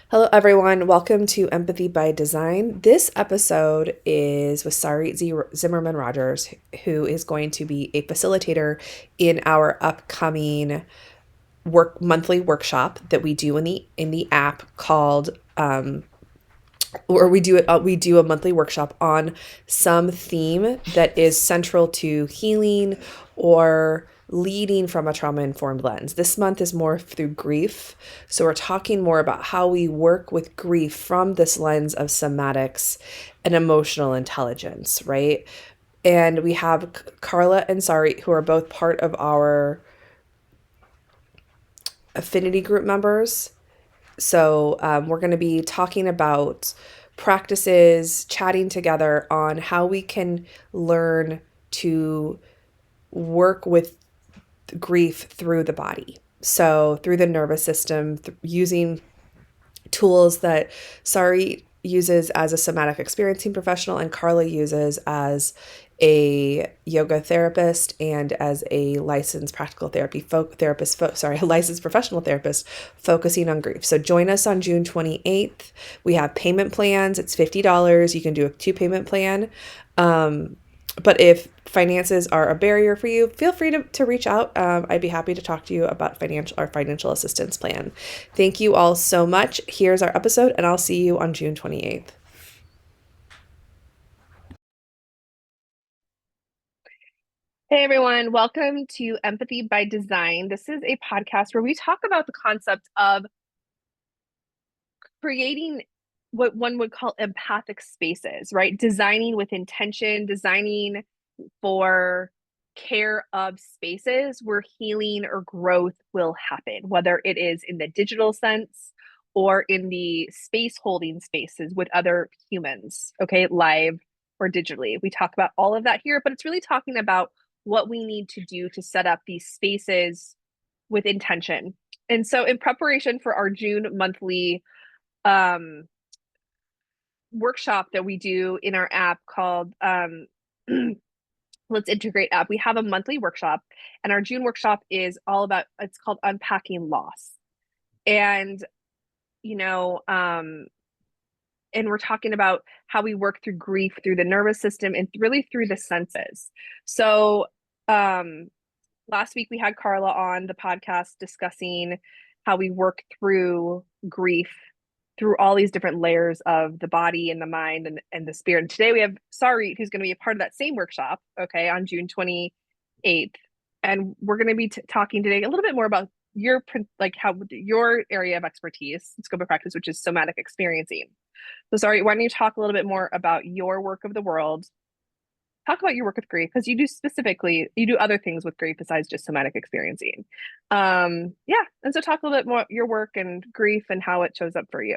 Hello, everyone. Welcome to Empathy by Design. This episode is with Sarit Zimmerman Rogers, who is going to be a facilitator in our upcoming monthly workshop that we do in the app called or we do a monthly workshop on some theme that is central to healing or leading from a trauma informed lens. This month is more through grief. So we're talking more about how we work with grief from this lens of somatics and emotional intelligence, right? And we have Carla and Sari, who are both part of our affinity group members. So we're going to be talking about practices, chatting together on how we can learn to work with grief through the body. So through the nervous system, using tools that Sari uses as a somatic experiencing professional and Carla uses as a yoga therapist and as a licensed practical therapy licensed professional therapist focusing on grief. So join us on June 28th. We have payment plans. It's $50. You can do a 2 payment plan. But if finances are a barrier for you, feel free to reach out. I'd be happy to talk to you about our financial assistance plan. Thank you all so much. Here's our episode, and I'll see you on June 28th. Hey everyone, welcome to Empathy by Design. This is a podcast where we talk about the concept of creating what one would call empathic spaces, right? Designing with intention, designing for care of spaces where healing or growth will happen, whether it is in the digital sense or in the space holding spaces with other humans, okay, live or digitally. We talk about all of that here, but it's really talking about what we need to do to set up these spaces with intention. And so, in preparation for our June monthly um, workshop that we do in our app called Let's Integrate app, we have a monthly workshop, and our June workshop is all about, it's called Unpacking Loss. And, you know, and we're talking about how we work through grief through the nervous system and really through the senses. So, last week we had Carla on the podcast discussing how we work through grief through all these different layers of the body and the mind and the spirit. And today we have Sarit, who's going to be a part of that same workshop, okay, on June 28th. And we're going to be talking today a little bit more about your, like, how your area of expertise, scope of practice, which is somatic experiencing. So, Sarit, why don't you talk a little bit more about your work of the world? Talk about your work with grief, because you do other things with grief besides just somatic experiencing. Yeah, and so talk a little bit more your work and grief and how it shows up for you.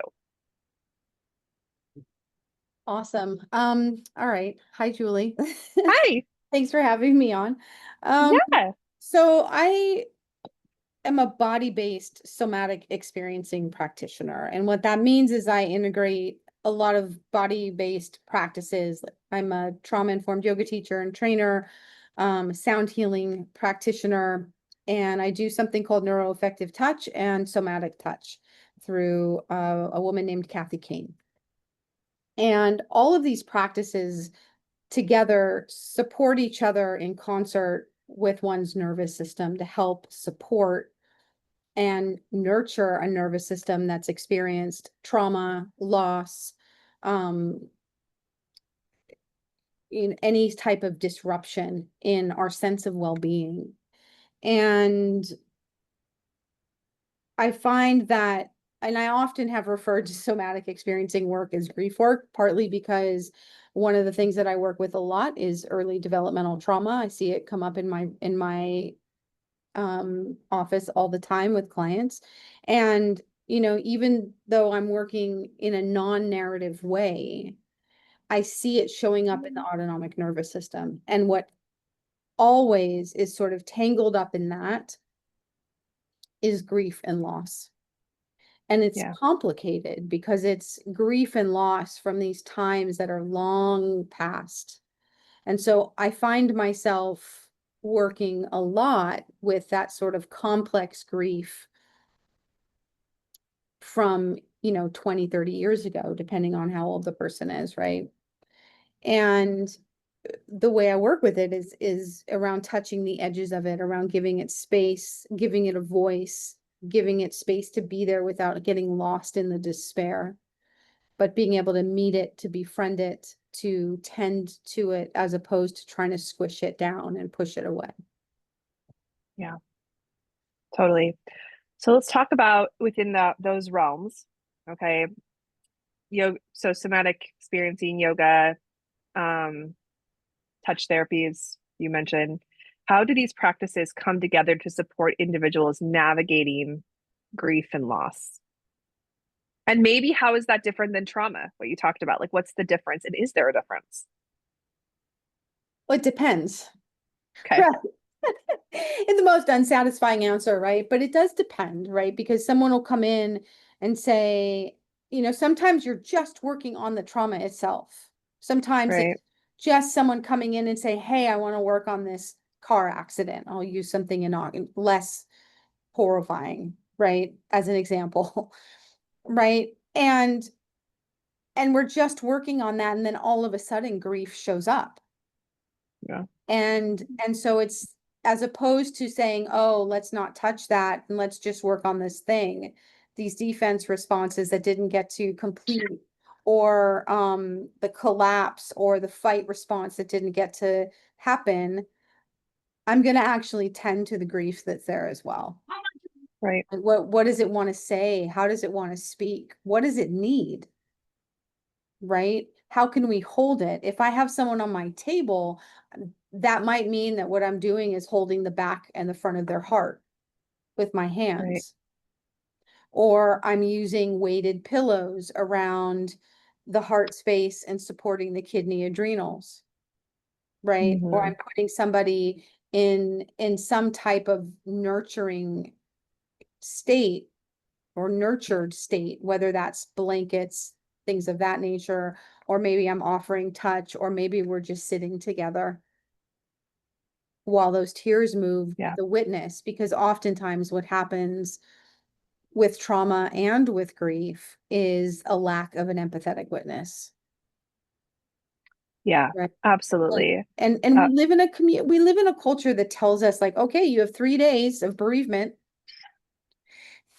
Awesome. All right. Hi, Julie. Hi. Thanks for having me on. Um, Yeah. so I am a body-based somatic experiencing practitioner. And what that means is I integrate a lot of body-based practices. I'm a trauma-informed yoga teacher and trainer, sound healing practitioner, and I do something called neuroaffective touch and somatic touch through a woman named Kathy Kane. And all of these practices together support each other in concert with one's nervous system to help support and nurture a nervous system that's experienced trauma, loss, in any type of disruption in our sense of well-being. And I find that, and I often have referred to somatic experiencing work as grief work, partly because one of the things that I work with a lot is early developmental trauma. I see it come up in my office all the time with clients. And, even though I'm working in a non-narrative way, I see it showing up in the autonomic nervous system. And what always is sort of tangled up in that is grief and loss. And it's Yeah. complicated because it's grief and loss from these times that are long past. And so I find myself working a lot with that sort of complex grief from 20, 30 years ago, depending on how old the person is, right? And the way I work with it is around touching the edges of it, around giving it space, giving it a voice, giving it space to be there without getting lost in the despair, but being able to meet it, to befriend it, to tend to it, as opposed to trying to squish it down and push it away. Yeah, totally. So let's talk about within those realms. Okay. Yoga, so somatic experiencing yoga, um, touch therapies you mentioned. How do these practices come together to support individuals navigating grief and loss? And maybe how is that different than trauma, what you talked about? Like, what's the difference? And is there a difference? Well, it depends. Okay. Right. In the most unsatisfying answer, right? But it does depend, right? Because someone will come in and say, sometimes you're just working on the trauma itself. Sometimes Right. it's just someone coming in and say, hey, I want to work on this car accident. I'll use something less horrifying, right? As an example, right? And we're just working on that, and then all of a sudden grief shows up. Yeah. And so it's, as opposed to saying, oh, let's not touch that and let's just work on this thing, these defense responses that didn't get to complete, or the collapse or the fight response that didn't get to happen, I'm going to actually tend to the grief that's there as well. Right. Like, what does it want to say? How does it want to speak? What does it need? Right? How can we hold it? If I have someone on my table, that might mean that what I'm doing is holding the back and the front of their heart with my Right. hands. Or I'm using weighted pillows around the heart space and supporting the kidney adrenals, right? Or Mm-hmm. I'm putting somebody in some type of nurturing state or nurtured state, whether that's blankets, things of that nature, or maybe I'm offering touch, or maybe we're just sitting together while those tears move, Yeah. the witness. Because oftentimes what happens with trauma and with grief is a lack of an empathetic witness, Yeah. right? And Absolutely. and Uh, we live in a culture that tells us, like, okay, you have 3 days of bereavement,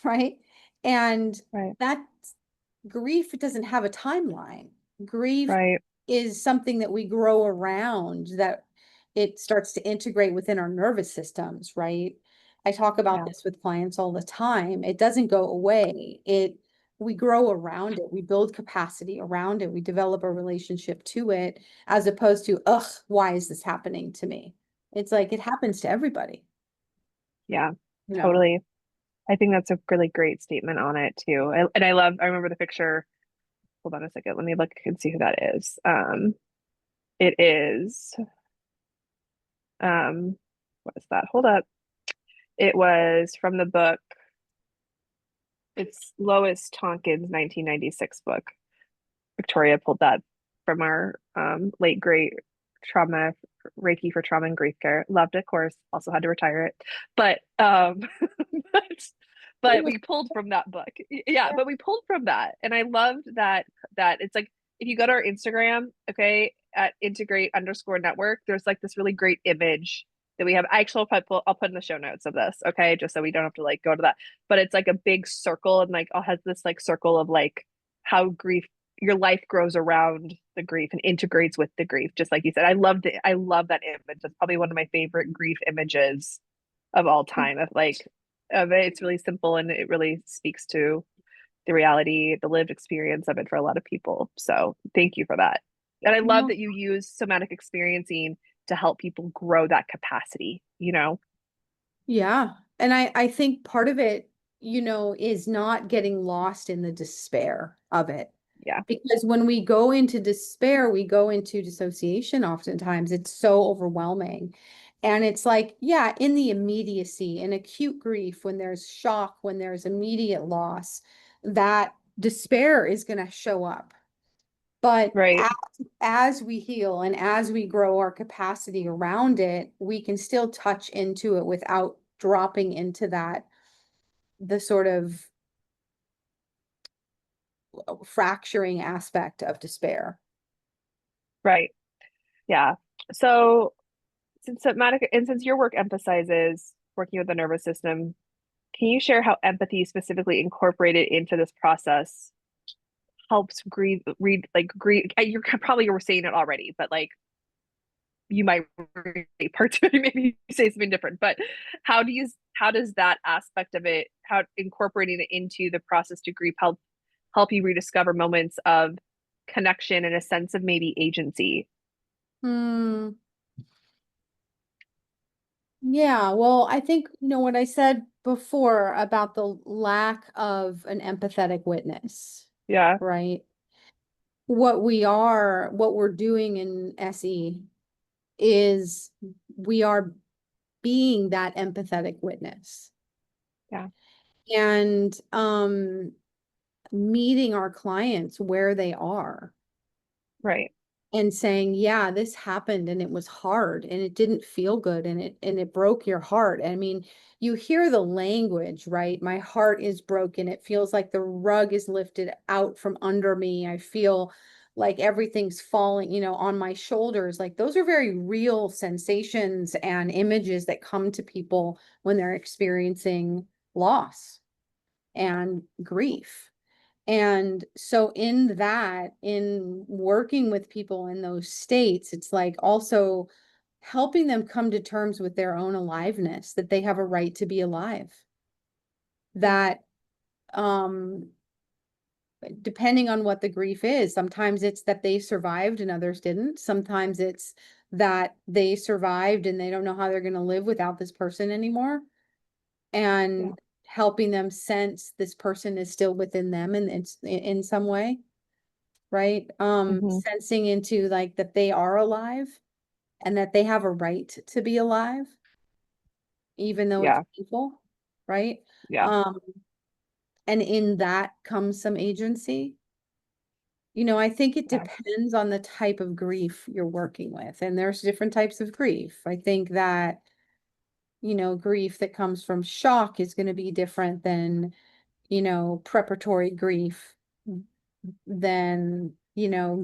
right? And right. that grief doesn't have a timeline. Grief Right. is something that we grow around, that it starts to integrate within our nervous systems, right? I talk about Yeah. this with clients all the time. It doesn't go away. We grow around it. We build capacity around it. We develop a relationship to it, as opposed to, ugh, why is this happening to me? It's like it happens to everybody, Yeah. you know. Totally. I think that's a really great statement on it too. I remember the picture. Hold on a second. Let me look and see who that is. It is, um, what is that? Hold up. It was from the book. It's Lois Tonkin's 1996 book. Victoria pulled that from our late great trauma Reiki for trauma and grief care. Loved it, of course. Also had to retire it, but but, It but was, we pulled from that book. Yeah, but we pulled from that, and I loved that it's like if you go to our Instagram, okay, at integrate_network, there's like this really great image that we have. Actually, I'll put in the show notes of this, okay, just so we don't have to like go to that. But it's like a big circle, and like I'll has this like circle of like how grief your life grows around the grief and integrates with the grief, just like you said. I love that image. It's probably one of my favorite grief images of all time. Of like of it. It's really simple and it really speaks to the reality, the lived experience of it for a lot of people. So thank you for that. And I love no, that you use somatic experiencing to help people grow that capacity, you know? yeah. And I think part of it, is not getting lost in the despair of it. Yeah. Because when we go into despair, we go into dissociation oftentimes. It's so overwhelming. And it's like, yeah, in the immediacy, in acute grief, when there's shock, when there's immediate loss, that despair is going to show up. But Right. as we heal and as we grow our capacity around it, we can still touch into it without dropping into that, the sort of fracturing aspect of despair. Right. Yeah. So since somatic and since your work emphasizes working with the nervous system, can you share how empathy specifically incorporated into this process helps read like grieve? You're probably were saying it already, but like you might read parts of it, maybe you say something different. But how does that aspect of it, how incorporating it into the process to grieve help you rediscover moments of connection and a sense of maybe agency? Hmm. Yeah, well, I think, what I said before about the lack of an empathetic witness, Yeah, right? What we're doing in SE is we are being that empathetic witness yeah, and meeting our clients where they are right. and saying, yeah, this happened and it was hard and it didn't feel good and it broke your heart. I mean, you hear the language, right? My heart is broken. It feels like the rug is lifted out from under me. I feel like everything's falling, on my shoulders. Like those are very real sensations and images that come to people when they're experiencing loss and grief. And so in working with people in those states, it's like also helping them come to terms with their own aliveness, that they have a right to be alive. That um depending on what the grief is, sometimes it's that they survived and others didn't. Sometimes it's that they survived and they don't know how they're going to live without this person anymore. Yeah. And helping them sense this person is still within them and it's in some way, right? Hmm. Sensing into like that they are alive and that they have a right to be alive, even though it's Yeah, painful, right? yeah, Um, and in that comes some agency. I think it yeah, depends on the type of grief you're working with, and there's different types of grief. I think that, grief that comes from shock is going to be different than, preparatory grief than,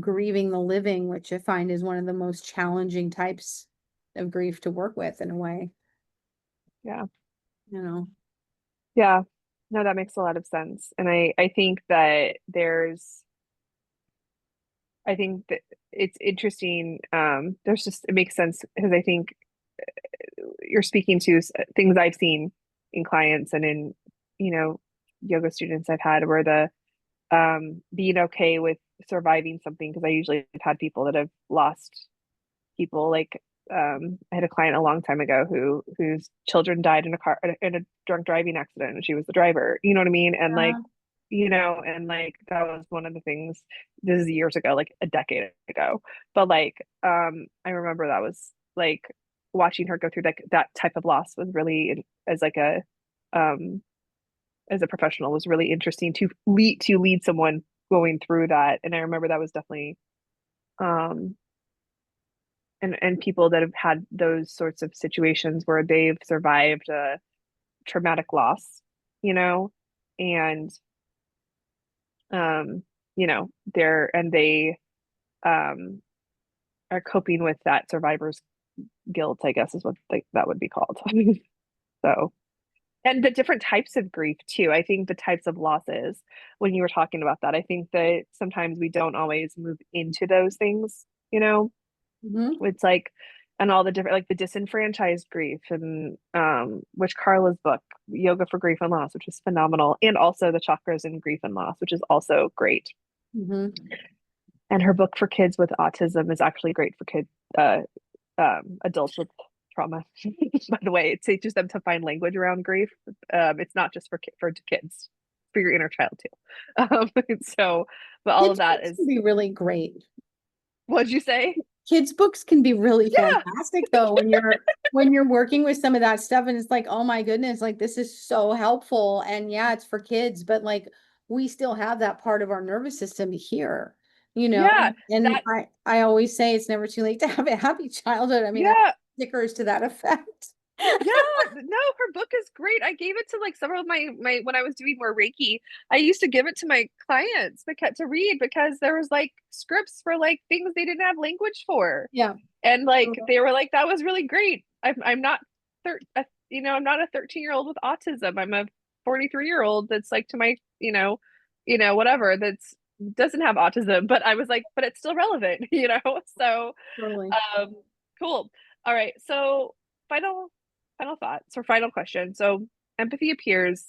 grieving the living, which I find is one of the most challenging types of grief to work with in a way, yeah, you know. yeah. No, that makes a lot of sense. And I think that I think that it's interesting. There's just, it makes sense because I think you're speaking to things I've seen in clients and in, you know, yoga students I've had where the being okay with surviving something, because I usually have had people that have lost people. Like I had a client a long time ago whose children died in a car in a drunk driving accident and she was the driver. You know what I mean? And like, Yeah. and like that was one of the things. This is years ago, like a decade ago. But like I remember that was like watching her go through like that type of loss was really, as like um as a professional, was really interesting to lead someone going through that. And I remember that was definitely um and people that have had those sorts of situations where they've survived a traumatic loss, you know, and um, they um are coping with that survivor's guilt, I guess is what that would be called. So, and the different types of grief too. I think the types of losses, when you were talking about that, I think that sometimes we don't always move into those things, you know. Hmm. It's like, and all the different, like the disenfranchised grief, and which Carla's book, Yoga for Grief and Loss, which is phenomenal, and also the chakras in grief and loss, which is also great. Hmm. And her book for kids with autism is actually great for kids, adults with trauma. By the way, it teaches them to find language around grief. It's not just for kids, for your inner child too. So, but all of Kids that books is. can be really great. What'd you say? Kids books can be really Yeah, fantastic though when you're working with some of that stuff and it's like, oh my goodness, like this is so helpful. And yeah, it's for kids, but like we still have that part of our nervous system here, yeah, and that, I always say it's never too late to have a happy childhood. I mean, I have yeah. stickers to that effect. Yeah, her book is great. I gave it to like several of my when I was doing more Reiki. I used to give it to my clients to read because there was like scripts for like things they didn't have language for. Yeah. And like they were like, that was really great. I'm not I'm not a 13-year-old with autism. I'm a 43-year-old that's like to my, whatever, that's doesn't have autism. But I was like, but it's still relevant, So Totally. um cool. All right. So final final thoughts or final question. So empathy appears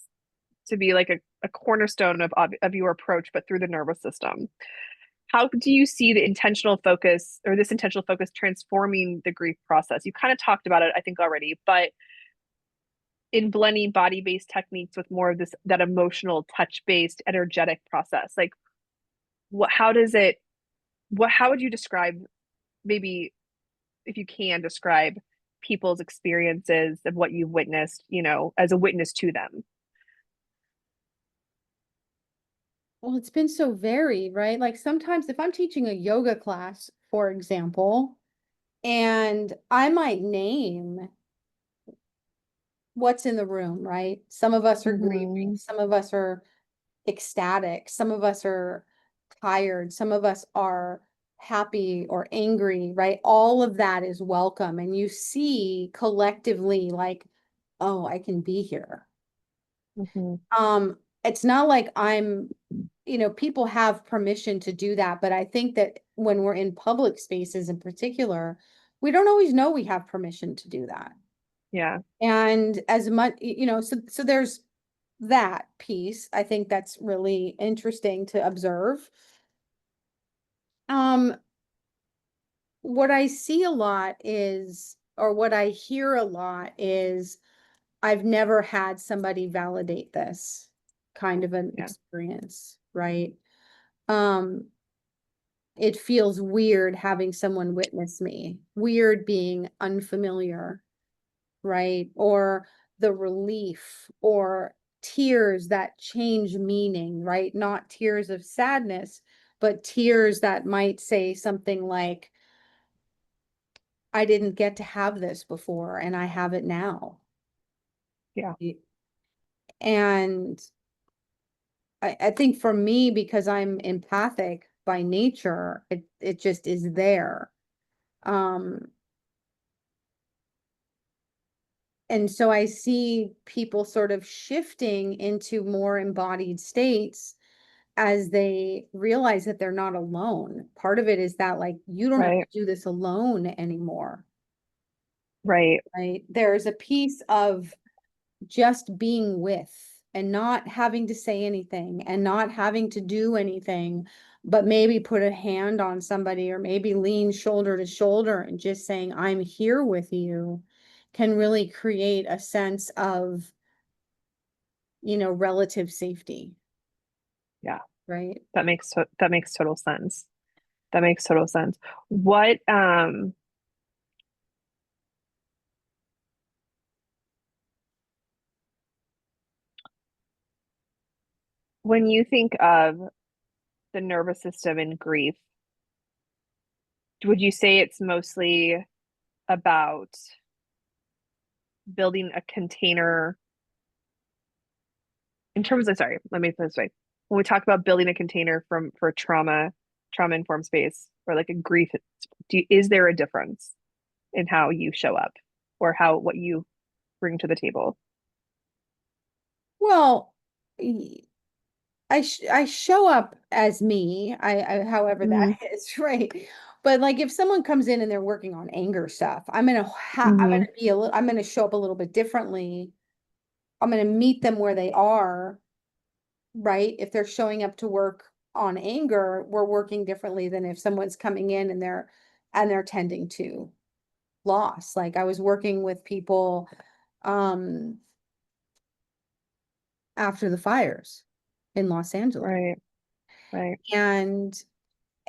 to be like a cornerstone of your approach, but through the nervous system. How do you see the intentional focus or this intentional focus transforming the grief process? You kind of talked about it, I think, already, but in blending body-based techniques with more of this that emotional touch-based energetic process, like how does it how would you describe, maybe if you can describe people's experiences of what you've witnessed, as a witness to them? Well, it's been so varied, right? Like sometimes if I'm teaching a yoga class, for example, and I might name what's in the room, right? Some of us are grieving, Mm-hmm. some of us are ecstatic, some of us are tired, some of us are happy or angry, right? All of that is welcome. And you see collectively, like, oh, I can be here. Mm-hmm. It's not like people have permission to do that, but I think that when we're in public spaces in particular, we don't always know we have permission to do that. Yeah. And as much, so there's that piece. I think that's really interesting to observe. Um, what I see a lot is, or what I hear a lot is, I've never had somebody validate this kind of an Yeah. experience, right? Um, it feels weird having someone witness me, weird being unfamiliar, right? Or the relief or tears that change meaning, right? Not tears of sadness, but tears that might say something like, I didn't get to have this before and I have it now. Yeah. And I think for me, because I'm empathic by nature, it just is there. Um, and so I see people sort of shifting into more embodied states as they realize that they're not alone. Part of it is that, like, you don't have Right. to do this alone anymore, Right. right? There's a piece of just being with and not having to say anything and not having to do anything, but maybe put a hand on somebody or maybe lean shoulder to shoulder and just saying, I'm here with you, can really create a sense of, relative safety, Yeah. right? That makes total sense. That makes total sense. What when you think of the nervous system and grief, would you say it's mostly about building a container in terms of, sorry, let me put it this way. When we talk about building a container for trauma informed space or like a grief, is there a difference in how you show up or what you bring to the table? Well, I show up as me, however that Mm-hmm. is, right? But like if someone comes in and they're working on anger stuff, I'm Mm-hmm. gonna be a little I'm gonna show up a little bit differently. I'm gonna meet them where they are, right? If they're showing up to work on anger, we're working differently than if someone's coming in and they're tending to loss. Like I was working with people um after the fires in Los Angeles. Right. Right. And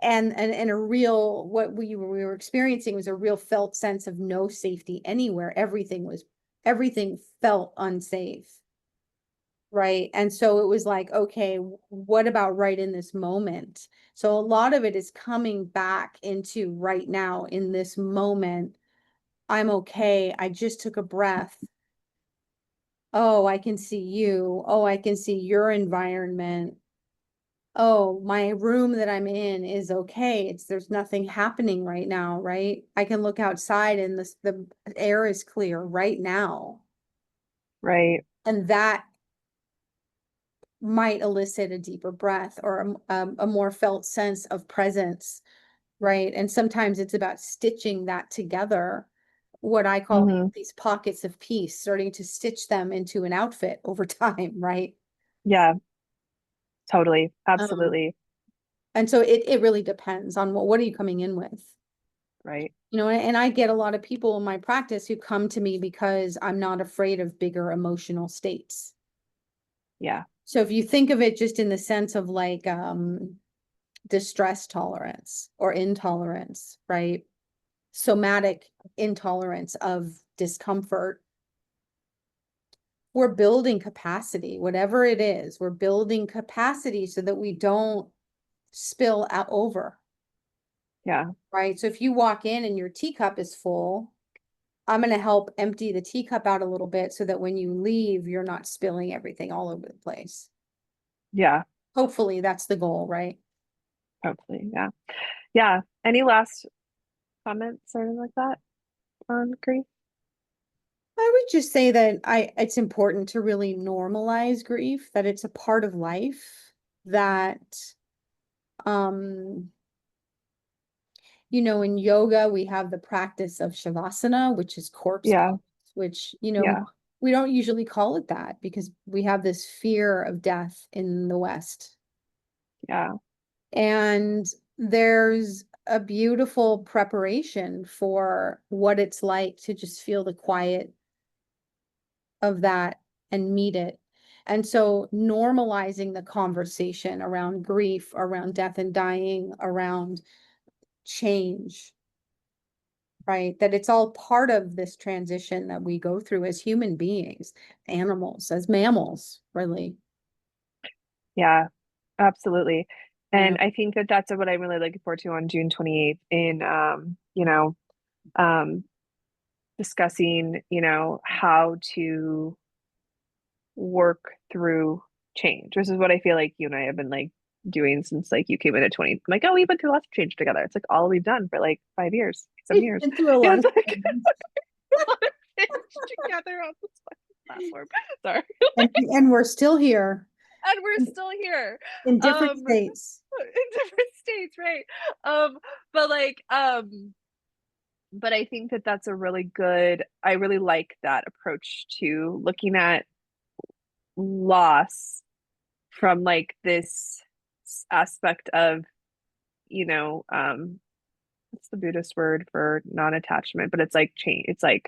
and a real, what we were experiencing was a real felt sense of no safety anywhere. Everything felt unsafe, right? And so it was like, okay, what about right in this moment? So a lot of it is coming back into right now in this moment. I'm okay. I just took a breath. Oh, I can see you. Oh, I can see your environment. Oh, my room that I'm in is okay. There's nothing happening right now, right? I can look outside and the air is clear right now. Right. And that might elicit a deeper breath or a more felt sense of presence, right? And sometimes it's about stitching that together, what I call Hmm. these pockets of peace, starting to stitch them into an outfit over time, right? Yeah, totally. Um, Absolutely. and so it really depends on what are you coming in with? Right. You know, and I get a lot of people in my practice who come to me because I'm not afraid of bigger emotional states. Yeah. So if you think of it just in the sense of like distress tolerance or intolerance, right? Somatic intolerance of discomfort. We're building capacity, whatever it is, we're building capacity so that we don't spill out over, Yeah. right? So if you walk in and your teacup is full, I'm going to help empty the teacup out a little bit so that when you leave, you're not spilling everything all over the place. Yeah. Hopefully, that's the goal, right? Hopefully. Yeah. Yeah. Any last comments or anything like that on grief? I would just say that it's important to really normalize grief, that it's a part of life, that um in yoga we have the practice of shavasana, which is corpse pose, Yeah. which Yeah. we don't usually call it that because we have this fear of death in the West. Yeah. And there's a beautiful preparation for what it's like to just feel the quiet of that and meet it. And so normalizing the conversation around grief, around death and dying, around change, right? That it's all part of this transition that we go through as human beings, animals, as mammals, really. Yeah. Absolutely. Yeah. And I think that that's what I'm really looking forward to on June 28th in, um, discussing, how to work through change. This is what I feel like you and I have been like doing since like you came in at 20. I'm like, oh, we went through lots of change together. It's like all we've done for like 5 years, 7 We've years. been through a Yeah, lot it's of like things. a lot of change together on this fucking platform. Sorry. And we're still here And we're in, still here. in different Um states. in different states, right? Um, but like, but I think that that's a really good, I really like that approach to looking at loss from like this aspect of, you know, what's the Buddhist word for non-attachment? But it's like change. It's like,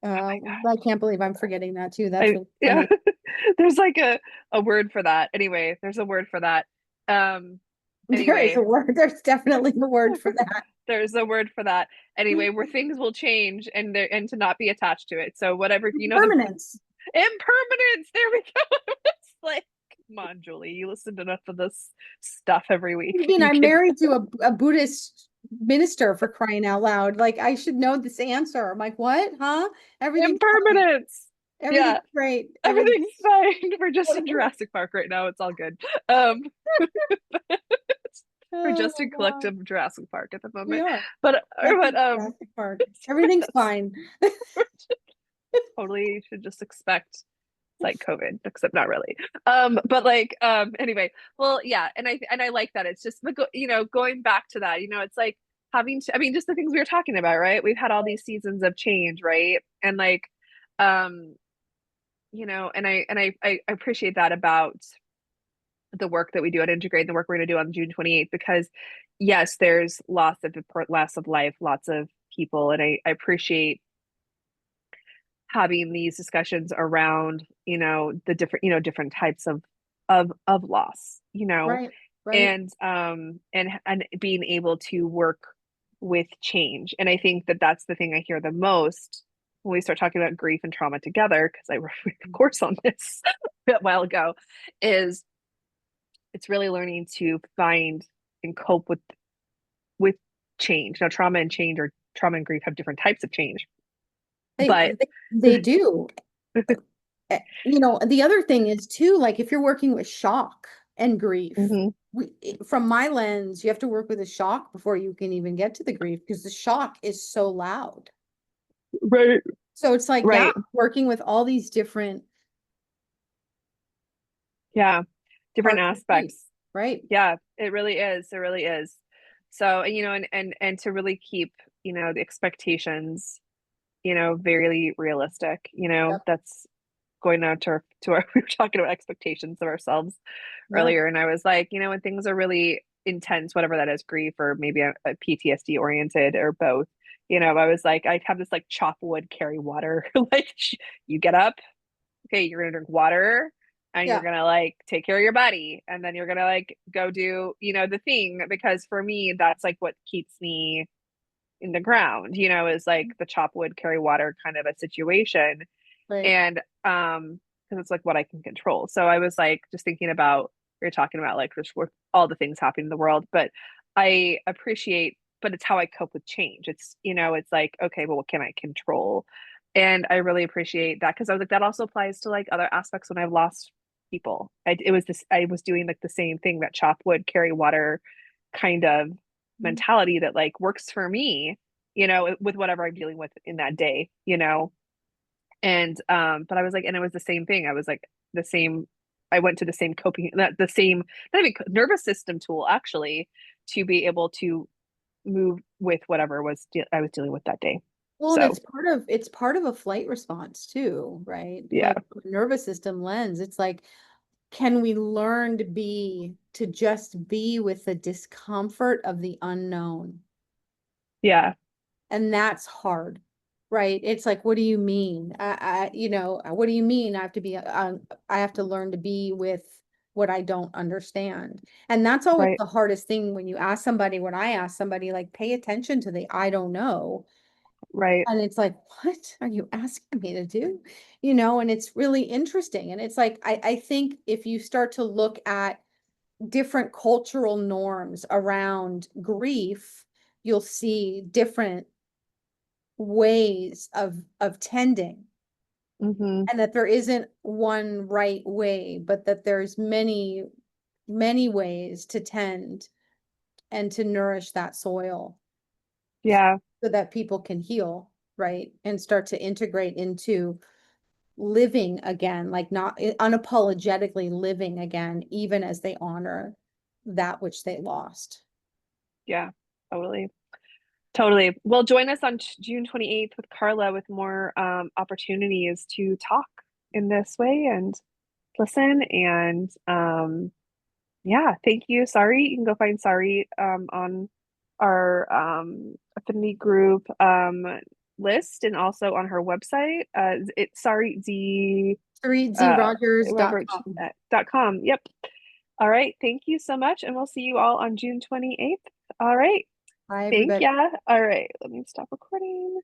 oh my I can't believe I'm forgetting that too. That's God. really Yeah, funny. there's like a word for that. Anyway, there's a word for that. Um, There is a anyway, word. There's definitely a word for that. there's a word for that. Anyway, where things will change and there and to not be attached to it. So whatever, the Permanence. impermanence. There we go. It's like, come on, Julie, you listen to enough of this stuff every week. I mean, You I'm can married to a Buddhist minister for crying out loud. Like, I should know this answer. I'm like, what? Huh? Everything's fine. impermanence. Everything's Yeah, great. Everything. everything's fine. We're just in Jurassic Park right now. It's all good. Um, we're Oh just my in God. collective Jurassic Park at the We moment. are. But Collective Jurassic Park. Everything's fine. we're totally should just expect it's like COVID, except not really. But like, anyway, well, yeah, and I like that. It's just, but going back to that, it's like having to, I mean, just the things we were talking about, right? We've had all these seasons of change, right? And like, um, and I appreciate that about the work that we do at Integrate and the work we're going to do on June 28th, because yes, there's loss of life, lots of people, and I appreciate having these discussions around the different different types of loss, Right. Right. and being able to work with change. And I think that that's the thing I hear the most when we start talking about grief and trauma together, because I wrote a course on this a while ago, is it's really learning to find and cope with change. Now trauma and grief have different types of change, They, but they do. You know, the other thing is too, like if you're working with shock and grief, Mhm. from my lens, you have to work with the shock before you can even get to the grief because the shock is so loud. Right. So it's like, yeah, Right. working with all these different Yeah. Different parts of grief, aspects. right? Yeah, it really is. It really is. So, and to really keep, the expectations, very realistic, Yep. that's going down to our we were talking about expectations of ourselves Yeah. earlier. And I was like, when things are really intense, whatever that is, grief or maybe a PTSD oriented or both, I was like, I have this like chop wood, carry water, like you get up, okay, you're gonna drink water and you're Yeah. gonna like take care of your body and then you're gonna like go do, the thing because for me that's like what keeps me in the ground, is like the chop wood, carry water kind of a situation. Right. And because it's like what I can control. So I was like just thinking about we are talking about like just with all the things happening in the world, but I appreciate, but it's how I cope with change. It's it's like, okay, well, what can I control? And I really appreciate that because I was like, that also applies to like other aspects when I've lost people. I was doing like the same thing, that chop wood, carry water kind of Mhm. mentality that like works for me, with whatever I'm dealing with in that day. And but I was like, and it was the same thing. I was like the same. I went to the same coping, not the same, not even nervous system tool actually, to be able to move with whatever I was dealing with that day. Well, and So it's part of a flight response too, right? yeah, Like nervous system lens. It's like, can we learn to just be with the discomfort of the unknown? yeah, And that's hard, right? It's like, what do you mean? What do you mean? I have to learn to be with what I don't understand. And that's always right, the hardest thing when when I ask somebody, like, pay attention to the I don't know. right. And it's like, what are you asking me to do? And it's really interesting. And it's like, I think if you start to look at different cultural norms around grief, you'll see different ways of tending, Mm-hmm. and that there isn't one right way, but that there's many ways to tend and to nourish that soil Yeah, so that people can heal, right? And start to integrate into living again, like not unapologetically living again, even as they honor that which they lost. yeah, totally. Totally. Well, join us on June 28th with Carla with more opportunities to talk in this way and listen. And yeah, thank you. Sorry, you can go find Sorry on our affinity group list and also on her website. It's Sorry Z whatever ZRogers.com. .com. Yep. All right. Thank you so much, and we'll see you all on June 28th. All right. Bye, Thank everybody. ya. All right. Let me stop recording.